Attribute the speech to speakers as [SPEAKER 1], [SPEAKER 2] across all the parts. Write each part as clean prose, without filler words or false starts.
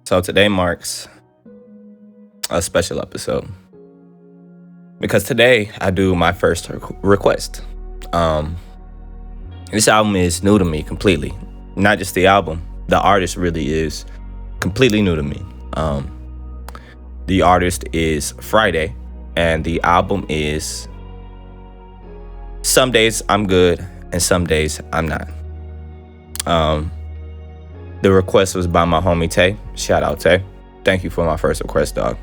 [SPEAKER 1] So today marks a special episode because today I do my first request. This album is new to me completely. Not just the album, the artist really is completely new to me. The artist is Friday, and the album is Some Days I'm Good and Some Days I'm Not. The request was by my homie Tay. Shout out Tay. Thank you for my first request, dog.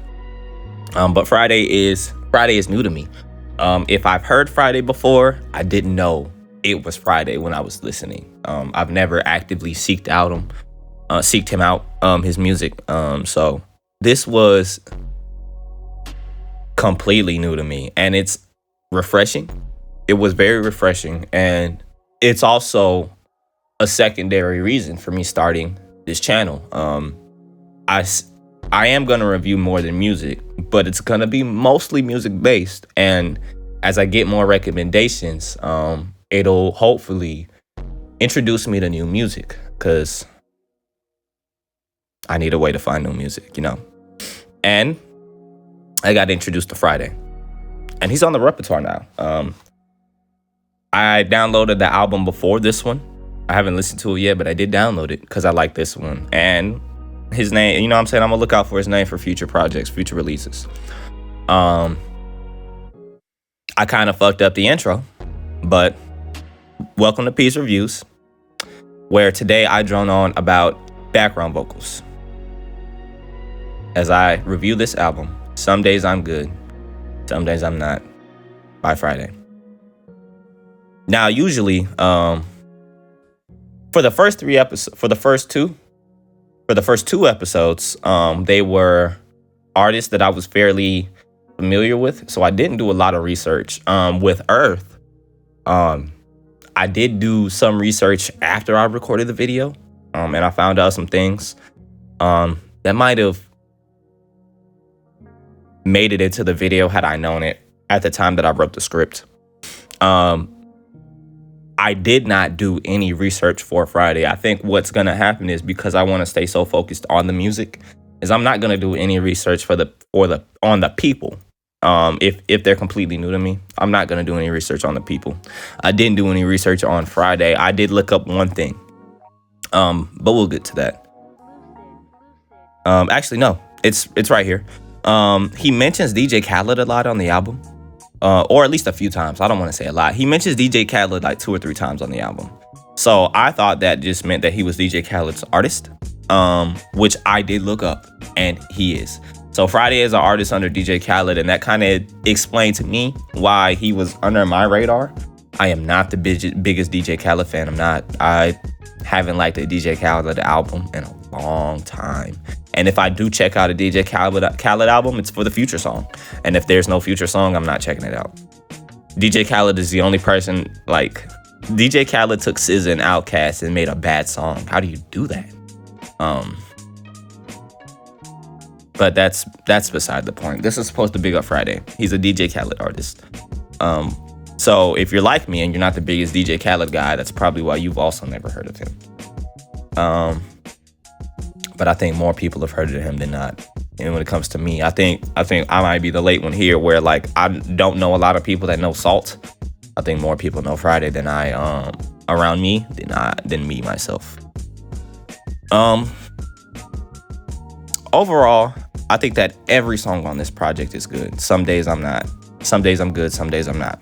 [SPEAKER 1] But Friday is new to me. If I've heard Friday before, I didn't know it was Friday when I was listening. I've never actively seeked him out, his music. So this was completely new to me, and it's refreshing. It was very refreshing, and it's also a secondary reason for me starting this channel. I am going to review more than music, but it's going to be mostly music based. And as I get more recommendations, it'll hopefully introduce me to new music, because I need a way to find new music, And I got introduced to Friday, and he's on the repertoire now. I downloaded the album before this one. I haven't listened to it yet, but I did download it because I like this one. And his name, I'm going to look out for his name for future projects, future releases. I kind of fucked up the intro, but welcome to Peace Reviews, where today I drone on about background vocals as I review this album, Some Days I'm Good, Some Days I'm Not, by Friday. Now, usually, for the first two episodes, they were artists that I was fairly familiar with, so I didn't do a lot of research. With Earth, I did do some research after I recorded the video, and I found out some things that might have made it into the video had I known it at the time that I wrote the script. I did not do any research for Friday. I think what's going to happen is, because I want to stay so focused on the music, is I'm not going to do any research on the people. If they're completely new to me, I'm not going to do any research on the people. I didn't do any research on Friday. I did look up one thing. But we'll get to that. Actually, no, it's right here. He mentions DJ Khaled a lot on the album. Or at least a few times. I don't want to say a lot. He mentions DJ Khaled like 2 or 3 times on the album. So I thought that just meant that he was DJ Khaled's artist, which I did look up, and he is. So Friday is an artist under DJ Khaled, and that kind of explained to me why he was under my radar. I am not the biggest DJ Khaled fan. I'm not. I haven't liked a DJ Khaled album in a long time. And if I do check out a DJ Khaled album, it's for the Future song. And if there's no Future song, I'm not checking it out. DJ Khaled is the only person, DJ Khaled took SZA and Outkast and made a bad song. How do you do that? But that's beside the point. This is supposed to big up Friday. He's a DJ Khaled artist. So if you're like me and you're not the biggest DJ Khaled guy, that's probably why you've also never heard of him. But I think more people have heard of him than not. And when it comes to me, I think I might be the late one here, where I don't know a lot of people that know Salt. I think more people know Friday than I around me than me myself. Overall, I think that every song on this project is good. Some days I'm not. Some days I'm good. Some days I'm not.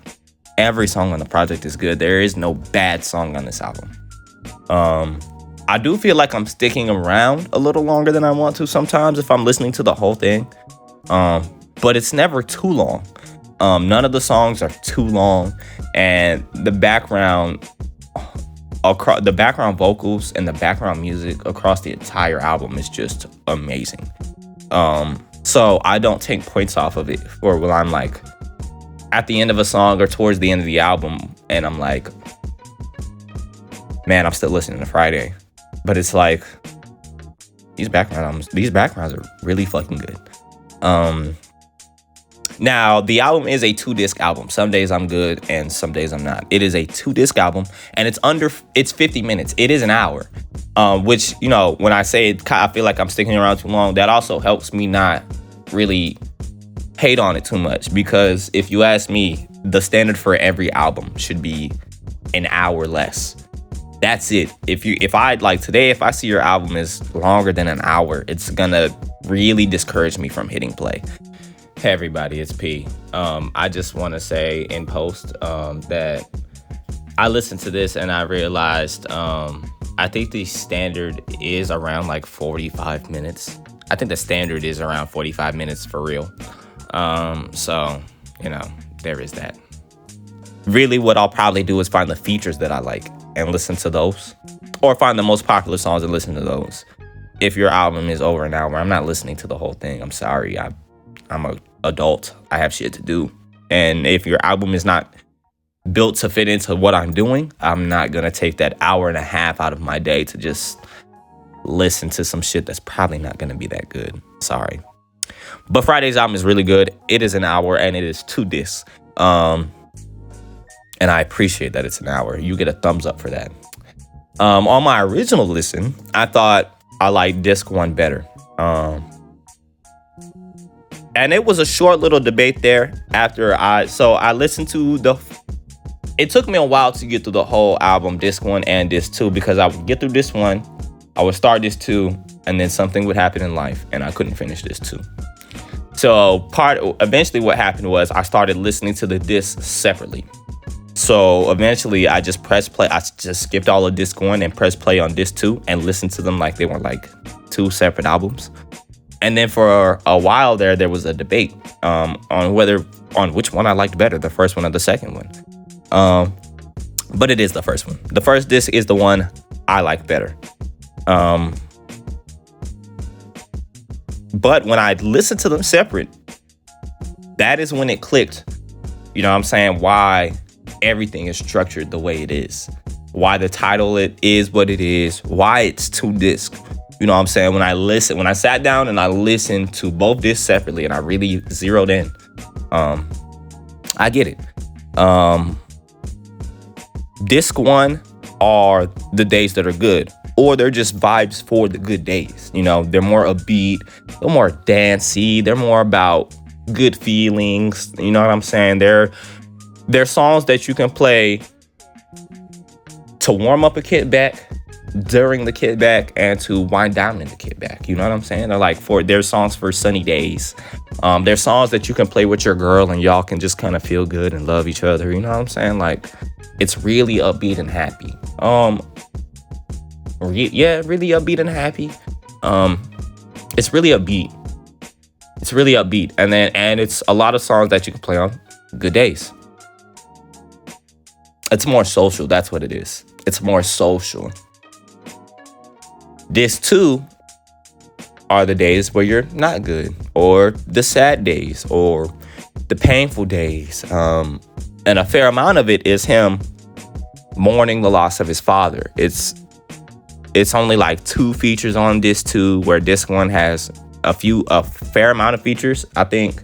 [SPEAKER 1] Every song on the project is good. There is no bad song on this album. I do feel like I'm sticking around a little longer than I want to sometimes if I'm listening to the whole thing. But it's never too long. None of the songs are too long, and the background vocals and the background music across the entire album is just amazing. So I don't take points off of it for when I'm at the end of a song or towards the end of the album, and I'm like, man, I'm still listening to Friday. But it's these backgrounds are really fucking good. Now, the album is a 2-disc album. Some days I'm good and some days I'm not. It is a 2-disc album, and it's 50 minutes. It is an hour, which, you know, when I say it, I feel like I'm sticking around too long. That also helps me not really hate on it too much, because if you ask me, the standard for every album should be an hour less. That's it. If I see your album is longer than an hour, it's gonna really discourage me from hitting play. Hey everybody, it's P. I just want to say in post that I listened to this and I realized I think the standard is around like 45 minutes. I think the standard is around 45 minutes for real. So, you know, there is that. Really, what I'll probably do is find the features that I like and listen to those, or find the most popular songs and listen to those. If your album is over an hour, I'm not listening to the whole thing. I'm sorry. I'm an adult. I have shit to do. And if your album is not built to fit into what I'm doing, I'm not going to take that hour and a half out of my day to just listen to some shit that's probably not going to be that good. Sorry. But Friday's album is really good. It is an hour and it is 2 discs. And I appreciate that it's an hour. You get a thumbs up for that. On my original listen, I thought I liked disc 1 better. And it was a short little debate there after I listened to it took me a while to get through the whole album, disc 1 and disc 2, because I would get through disc 1, I would start disc 2, and then something would happen in life and I couldn't finish disc 2. So eventually what happened was I started listening to the discs separately. So eventually I just pressed play. I just skipped all of disc 1 and pressed play on disc 2 and listened to them like they were like 2 separate albums. And then for a while there was a debate on which one I liked better, the first one or the second one. But it is the first one. The first disc is the one I like better. But when I listened to them separate, that is when it clicked. You know what I'm saying? Why everything is structured the way it is. Why the title it is what it is. Why it's 2 discs. You know what I'm saying? When I sat down and I listened to both discs separately and I really zeroed in, I get it. Disc 1 are the days that are good, or they're just vibes for the good days. You know, they're more upbeat, they're more dancey, they're more about good feelings. You know what I'm saying? They're songs that you can play to warm up a kickback, during the kickback, and to wind down in the kickback. You know what I'm saying? They're songs for sunny days. They're songs that you can play with your girl and y'all can just kind of feel good and love each other. You know what I'm saying? Like, it's really upbeat and happy. Really upbeat and happy. It's really upbeat. It's really upbeat. And it's a lot of songs that you can play on good days. It's more social. That's what it is. It's more social. Disc 2 are the days where you're not good, or the sad days, or the painful days. And a fair amount of it is him mourning the loss of his father. It's only like 2 features on disc 2, where disc 1 has a fair amount of features. I think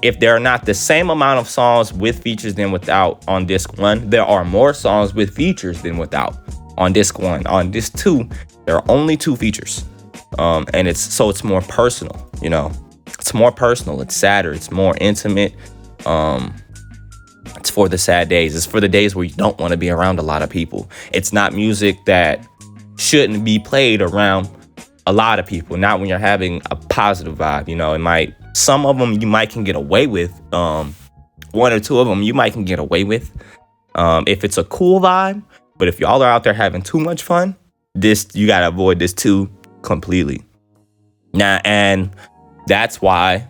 [SPEAKER 1] if there are not the same amount of songs with features than without on disc 1, there are more songs with features than without on disc 1. On disc 2, there are only 2 features. And it's more personal, you know. It's more personal, it's sadder, it's more intimate. It's for the sad days. It's for the days where you don't want to be around a lot of people. It's not music that shouldn't be played around a lot of people, not when you're having a positive vibe. You know, some of them you might can get away with. 1 or 2 of them you might can get away with if it's a cool vibe. But if y'all are out there having too much fun, you gotta avoid this 2 completely. Now, and that's why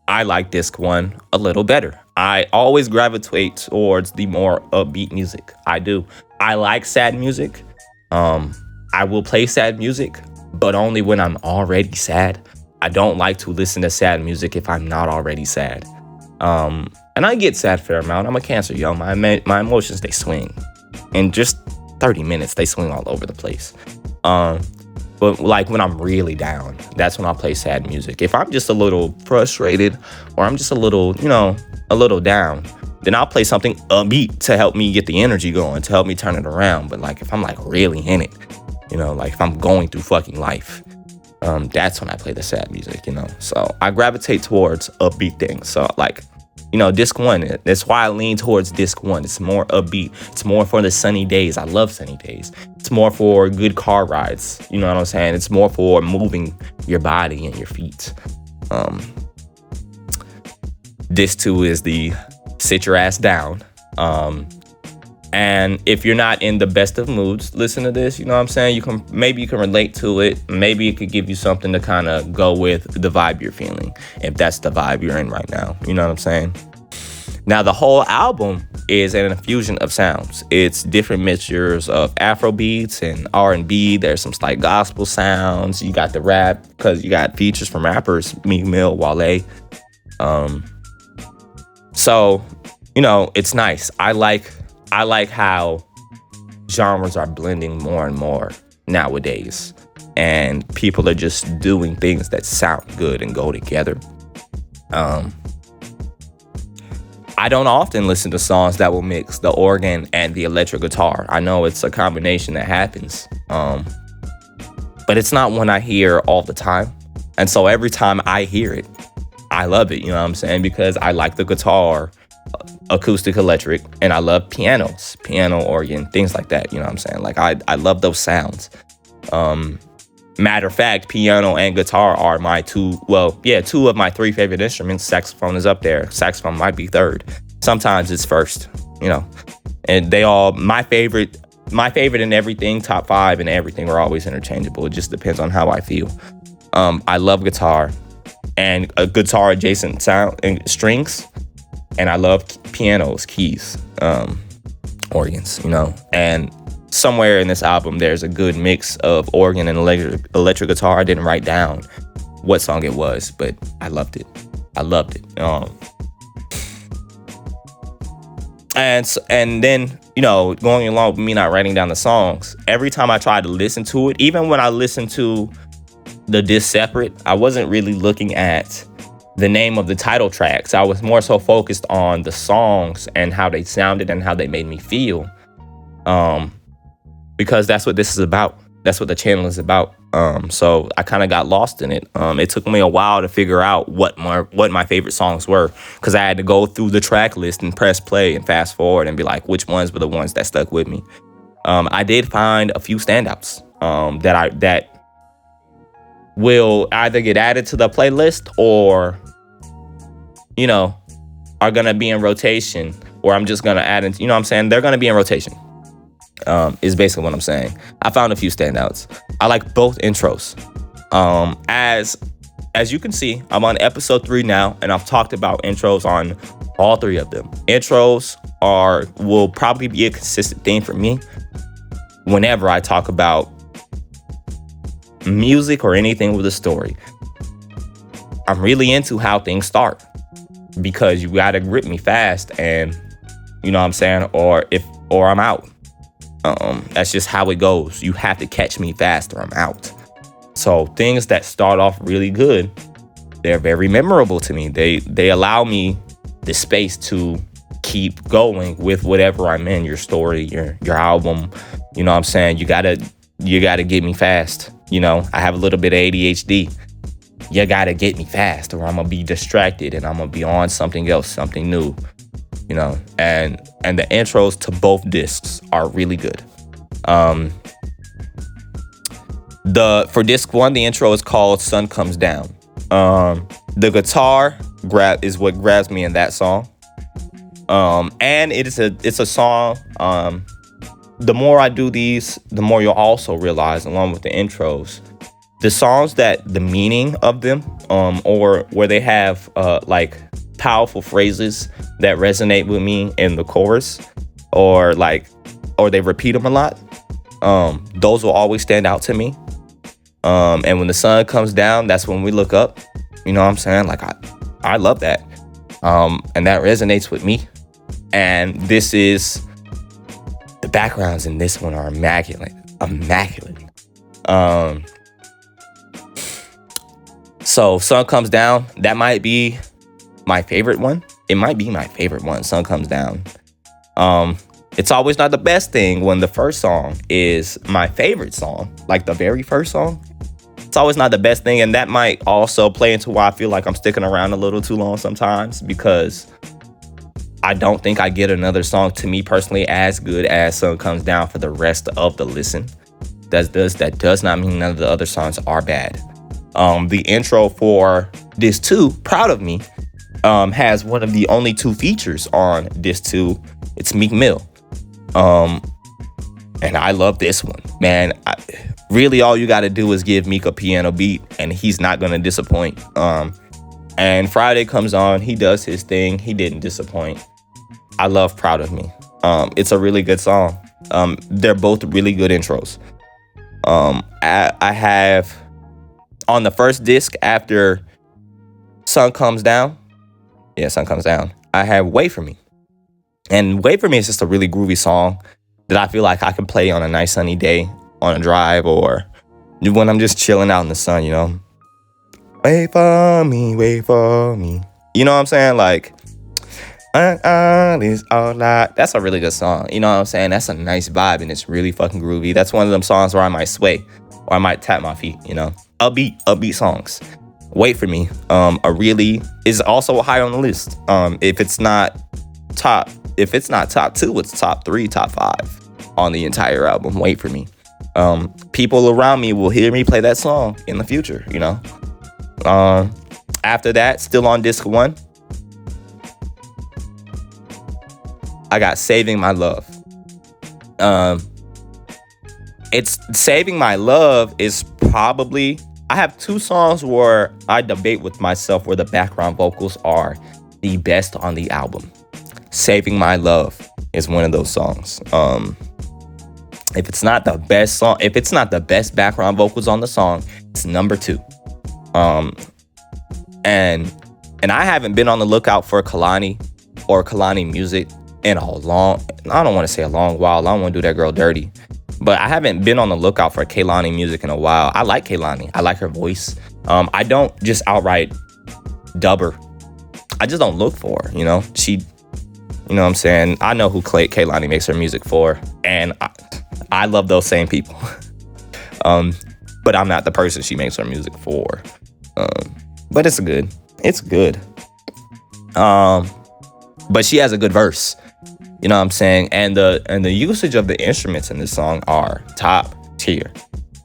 [SPEAKER 1] I like disc 1 a little better. I always gravitate towards the more upbeat music. I do. I like sad music. I will play sad music, but only when I'm already sad. I don't like to listen to sad music if I'm not already sad. And I get sad a fair amount. I'm a Cancer, yo. My emotions, they swing. In just 30 minutes, they swing all over the place. But like when I'm really down, that's when I'll play sad music. If I'm just a little frustrated or I'm just a little, a little down, then I'll play something upbeat to help me get the energy going, to help me turn it around. But like if I'm like really in it, like if I'm going through fucking life, that's when I play the sad music, So I gravitate towards upbeat things. So like, disc one, that's why I lean towards disc one. It's more upbeat. It's more for the sunny days. I love sunny days. It's more for good car rides. You know what I'm saying? It's more for moving your body and your feet. Disc two is the sit your ass down. And if you're not in the best of moods, listen to this. You know what I'm saying? Maybe you can relate to it. Maybe it could give you something to kind of go with the vibe you're feeling, if that's the vibe you're in right now. You know what I'm saying? Now, the whole album is an infusion of sounds. It's different mixtures of Afro beats and R&B. There's some slight gospel sounds. You got the rap, because you got features from rappers, Meek Mill, Wale. So, it's nice. I like how genres are blending more and more nowadays, and people are just doing things that sound good and go together. I don't often listen to songs that will mix the organ and the electric guitar. I know it's a combination that happens, but it's not one I hear all the time. And so every time I hear it, I love it, you know what I'm saying? Because I like the guitar, acoustic, electric, and I love piano, organ, things like that, you know what I'm saying? Like I love those sounds. Matter of fact, piano and guitar are two of my three favorite instruments. Saxophone is up there. Saxophone might be third. Sometimes it's first, and they all, my favorite in everything, top five and everything are always interchangeable. It just depends on how I feel. I love guitar and a guitar adjacent sound and strings. And I love pianos, keys, organs, and somewhere in this album, there's a good mix of organ and electric guitar. I didn't write down what song it was, but I loved it. And then, going along with me not writing down the songs, every time I tried to listen to it, even when I listened to the disc separate, I wasn't really looking at the name of the title tracks. I was more so focused on the songs and how they sounded and how they made me feel. Because that's what this is about. That's what the channel is about. So I kind of got lost in it. It took me a while to figure out what my favorite songs were, because I had to go through the track list and press play and fast forward and be like, which ones were the ones that stuck with me. I did find a few standouts that will either get added to the playlist or, are gonna be in rotation, or I'm just gonna add in, you know what I'm saying? They're gonna be in rotation. Is basically what I'm saying. I found a few standouts. I like both intros. As you can see, I'm on episode 3 now, and I've talked about intros on all 3 of them. Intros will probably be a consistent theme for me whenever I talk about music or anything with a story. I'm really into how things start, because you gotta grip me fast, and you know what I'm saying, or I'm out. That's just how it goes. You have to catch me fast or I'm out. So things that start off really good, they're very memorable to me. They allow me the space to keep going with whatever I'm in, your story, your album. You know what I'm saying? You gotta get me fast. I have a little bit of ADHD. You gotta get me fast, or I'm gonna be distracted and I'm gonna be on something else, something new. And the intros to both discs are really good. For disc 1, the intro is called Sun Comes Down. The guitar is what grabs me in that song. And it's a song. The more I do these, the more you'll also realize, along with the intros, the songs that the meaning of them, or where they have like powerful phrases that resonate with me in the chorus, or they repeat them a lot. Those will always stand out to me. And when the sun comes down, that's when we look up. You know what I'm saying? Like I love that. And that resonates with me. And the backgrounds in this one are immaculate. So Sun Comes Down, that might be my favorite one. It might be my favorite one, Sun Comes Down. It's always not the best thing when the first song is my favorite song, like the very first song. It's always not the best thing, and that might also play into why I feel like I'm sticking around a little too long sometimes, because I don't think I get another song, to me personally, as good as Sun Comes Down for the rest of the listen. That does not mean none of the other songs are bad. The intro for Disc 2, Proud of Me, has one of the only 2 features on Disc 2. It's Meek Mill. And I love this one, man. Really, all you got to do is give Meek a piano beat, and he's not going to disappoint. And Friday comes on. He does his thing. He didn't disappoint. I love Proud of Me. It's a really good song. They're both really good intros. I have, on the first disc after Sun Comes Down, Sun Comes Down, I have Wait For Me. And Wait For Me is just a really groovy song that I feel like I can play on a nice sunny day, on a drive, or when I'm just chilling out in the sun, you know. Wait for me, wait for me. You know what I'm saying? Like, is all that. That's a really good song. You know what I'm saying? That's a nice vibe, and it's really fucking groovy. That's one of them songs where I might sway, or I might tap my feet, you know. Upbeat songs. Wait For Me, is also high on the list. If it's not top 2, it's top 3, top 5 on the entire album. Wait For Me. People around me will hear me play that song in the future, you know. After that, still on disc 1, I got Saving My Love. It's Saving My Love is probably, I have 2 songs where I debate with myself where the background vocals are the best on the album. Saving My Love is one of those songs. If it's not the best song, if it's not the best background vocals on the song, it's number 2. And I haven't been on the lookout for Kehlani or Kehlani music in a long, I don't want to say a long while. I don't want to do that girl dirty. But I haven't been on the lookout for Kehlani music in a while. I like Kehlani. I like her voice. I don't just outright dub her. I just don't look for her, you know? You know what I'm saying? I know who Kehlani makes her music for. And I love those same people. But I'm not the person she makes her music for. But it's good. It's good. But she has a good verse. You know what I'm saying? And the usage of the instruments in this song are top tier.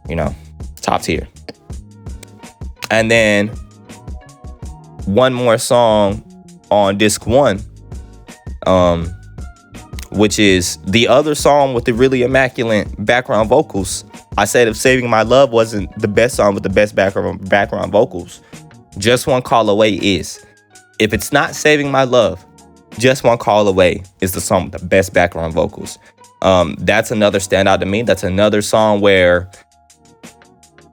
[SPEAKER 1] You know, top tier. And then one more song on disc 1, which is the other song with the really immaculate background vocals. I said if Saving My Love wasn't the best song with the best background vocals, Just One Call Away is. If it's not Saving My Love, Just One Call Away is the song with the best background vocals. That's another standout to me. That's another song where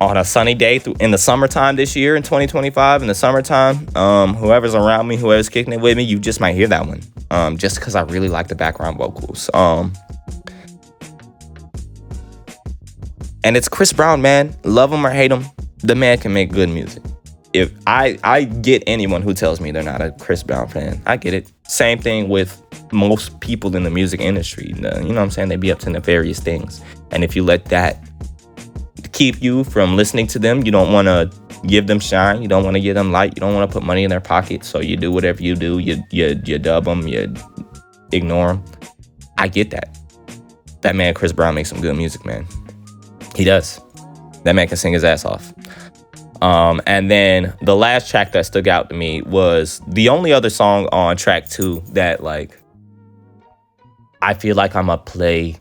[SPEAKER 1] on a sunny day in the summertime this year in 2025, in the summertime, whoever's around me, whoever's kicking it with me, you just might hear that one. Just because I really like the background vocals. And it's Chris Brown, man. Love him or hate him, the man can make good music. If I get anyone who tells me they're not a Chris Brown fan, I get it. Same thing with most people in the music industry. You know what I'm saying? They be up to nefarious things. And if you let that keep you from listening to them, you don't want to give them shine. You don't want to give them light. You don't want to put money in their pocket. So you do whatever you do. You dub them. You ignore them. I get that. That man, Chris Brown, makes some good music, man. He does. That man can sing his ass off. And then the last track that stuck out to me was the only other song on track 2 that, like, I feel like I'm going to play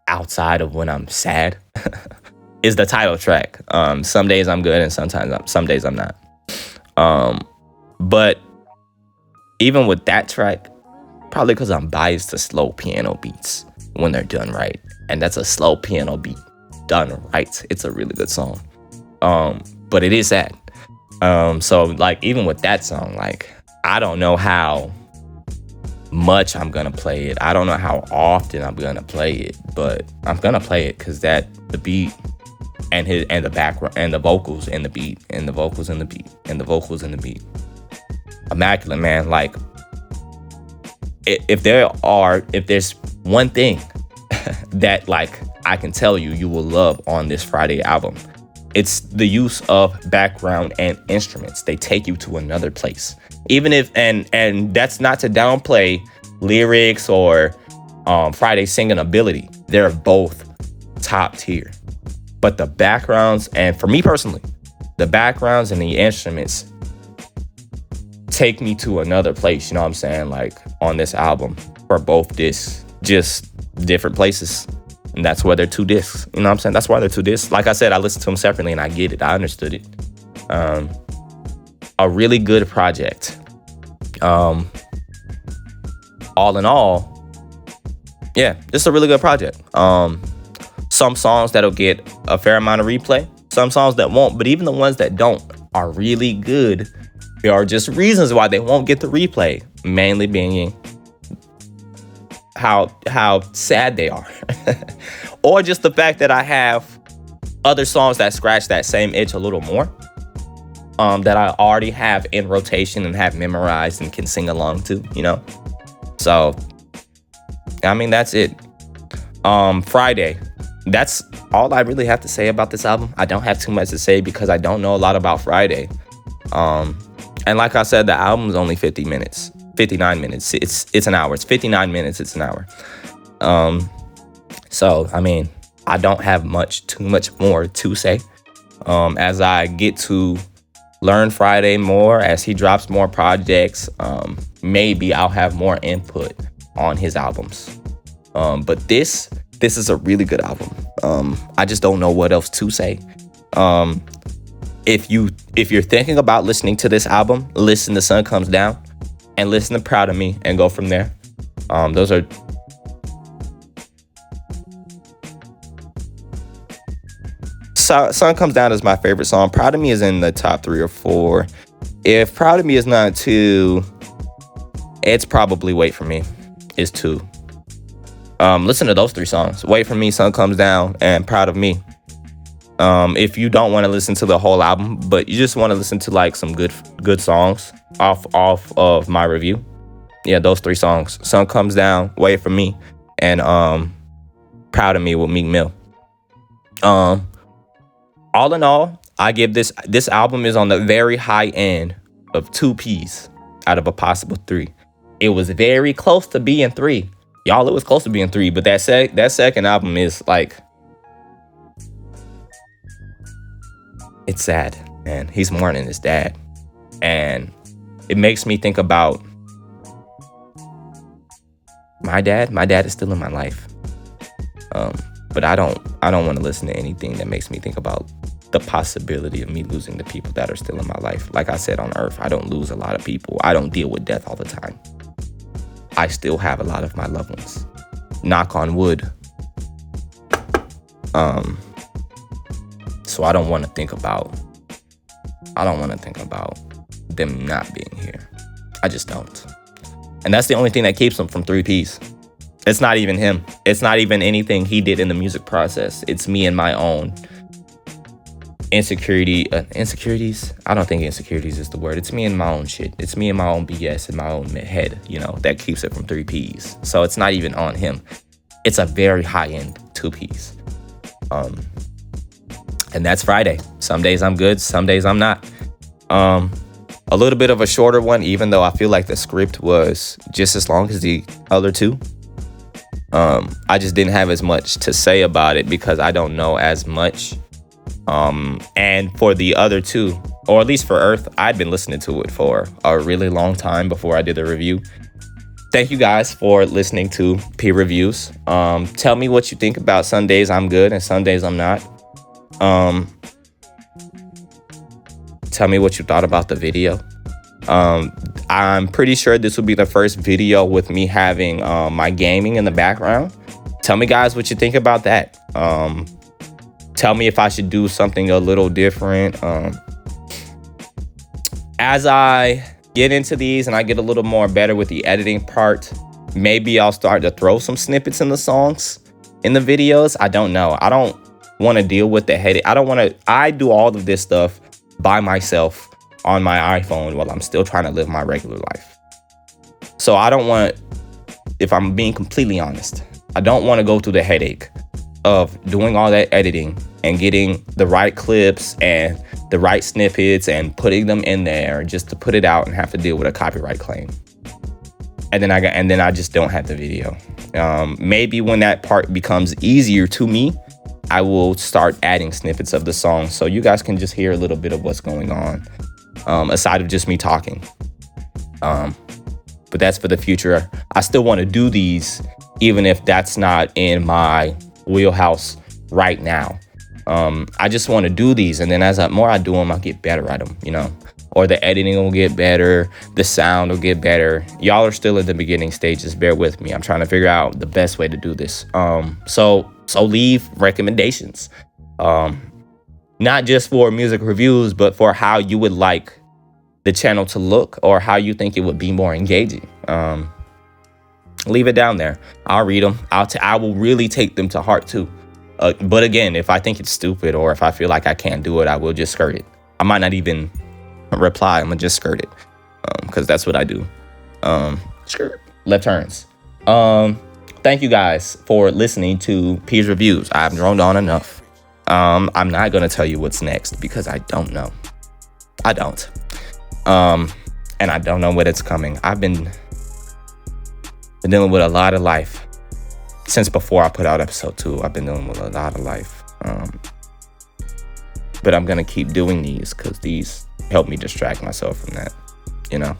[SPEAKER 1] outside of when I'm sad is the title track. Some days I'm good and some days I'm not. But even with that track, probably because I'm biased to slow piano beats when they're done right. And that's a slow piano beat done right. It's a really good song. But it is sad. So like even with that song, like I don't know how much I'm gonna play it. I don't know how often I'm gonna play it, but I'm gonna play it because the beat and the background and the vocals and the beat and the vocals and the beat and the vocals and the beat. Immaculate, man. Like if there's one thing that like I can tell you will love on this Friday album, it's the use of background and instruments. They take you to another place. Even if and that's not to downplay lyrics or Friday's singing ability. They're both top tier. But the backgrounds, and for me personally, the backgrounds and the instruments take me to another place, you know what I'm saying? Like on this album for both discs, just different places. And that's why they're 2 discs. You know what I'm saying? That's why they're 2 discs. Like I said, I listened to them separately and I get it. I understood it. A really good project. All in all, yeah, this is a really good project. Some songs that'll get a fair amount of replay, some songs that won't, but even the ones that don't are really good. There are just reasons why they won't get the replay, mainly being how sad they are. Or just the fact that I have other songs that scratch that same itch a little more, that I already have in rotation and have memorized and can sing along to, you know? So, I mean, that's it. Friday. That's all I really have to say about this album. I don't have too much to say because I don't know a lot about Friday. And like I said, the album is only 59 minutes. It's an hour. It's 59 minutes. It's an hour. So, I mean, I don't have too much more to say. As I get to learn Friday more, as he drops more projects, maybe I'll have more input on his albums. But this is a really good album. I just don't know what else to say. If you're thinking about listening to this album, listen to Sun Comes Down and listen to Proud of Me and go from there. Those are Sun Comes Down is my favorite song. Proud of Me is in the top 3 or 4. If Proud of Me is not 2, it's probably Wait For Me is 2. Listen to those 3 songs. Wait For Me, Sun Comes Down, and Proud of Me. If you don't want to listen to the whole album, but you just want to listen to like some good songs off of my review, yeah, those 3 songs: Sun Comes Down, Wait For Me, and Proud of Me with Meek Mill. All in all, I give this album is on the very high end of 2 Ps out of a possible 3. It was very close to being 3. Y'all, it was close to being 3, but that second album is like, it's sad, man. He's mourning his dad. And it makes me think about my dad. My dad is still in my life. But I don't want to listen to anything that makes me think about the possibility of me losing the people that are still in my life. Like I said, on Earth, I don't lose a lot of people. I don't deal with death all the time. I still have a lot of my loved ones. Knock on wood. So I don't want to think about them not being here. I just don't. And that's the only thing that keeps him from 3 Ps. It's not even him. It's not even anything he did in the music process. It's me and my own insecurities. I don't think insecurities is the word. It's me and my own shit. It's me and my own BS in my own head, you know, that keeps it from 3 Ps. So it's not even on him. It's a very high-end 2 Ps. And that's Friday. Some days I'm good, some days I'm not. A little bit of a shorter one, even though I feel like the script was just as long as the other 2. I just didn't have as much to say about it because I don't know as much. And for the other 2, or at least for Earth, I'd been listening to it for a really long time before I did the review. Thank you guys for listening to P Reviews. Tell me what you think about Sundays I'm good and Sundays I'm not. Tell me what you thought about the video. I'm pretty sure this will be the first video with me having my gaming in the background. Tell me guys what you think about that. Tell me if I should do something a little different. As I get into these and I get a little more better with the editing part, maybe I'll start to throw some snippets in the songs, in the videos. I don't know. want to deal with the headache. I do all of this stuff by myself on my iPhone while I'm still trying to live my regular life. So I don't want, if I'm being completely honest, I don't want to go through the headache of doing all that editing and getting the right clips and the right snippets and putting them in there just to put it out and have to deal with a copyright claim. And then I just don't have the video. Maybe when that part becomes easier to me, I will start adding snippets of the song so you guys can just hear a little bit of what's going on, aside of just me talking. But that's for the future. I still want to do these, even if that's not in my wheelhouse right now. I just want to do these, and then as more I do them, I'll get better at them, you know, or the editing will get better, the sound will get better. Y'all are still in the beginning stages. Bear with me. I'm trying to figure out the best way to do this. So leave recommendations, not just for music reviews, but for how you would like the channel to look or how you think it would be more engaging. Leave it down there. I'll read them. I will really take them to heart too. But again, if I think it's stupid or if I feel like I can't do it, I will just skirt it. I might not even reply. I'm gonna just skirt it, because that's what I do. Skirt. Left turns. Thank you guys for listening to Peers Reviews. I've droned on enough. I'm not gonna tell you what's next because I don't know. I don't. And I don't know when it's coming. I've been dealing with a lot of life since before I put out episode 2. I've been dealing with a lot of life. But I'm gonna keep doing these because these help me distract myself from that, you know.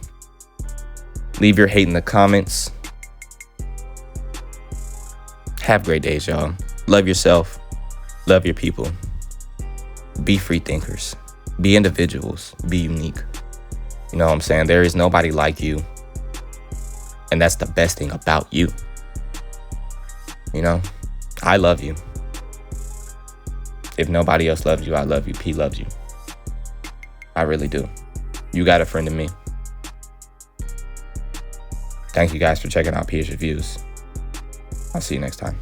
[SPEAKER 1] Leave your hate in the comments. Have great days, y'all. Love yourself. Love your people. Be free thinkers. Be individuals. Be unique. You know what I'm saying? There is nobody like you. And that's the best thing about you. You know, I love you. If nobody else loves you, I love you. P loves you. I really do. You got a friend in me. Thank you guys for checking out Peers Reviews. I'll see you next time.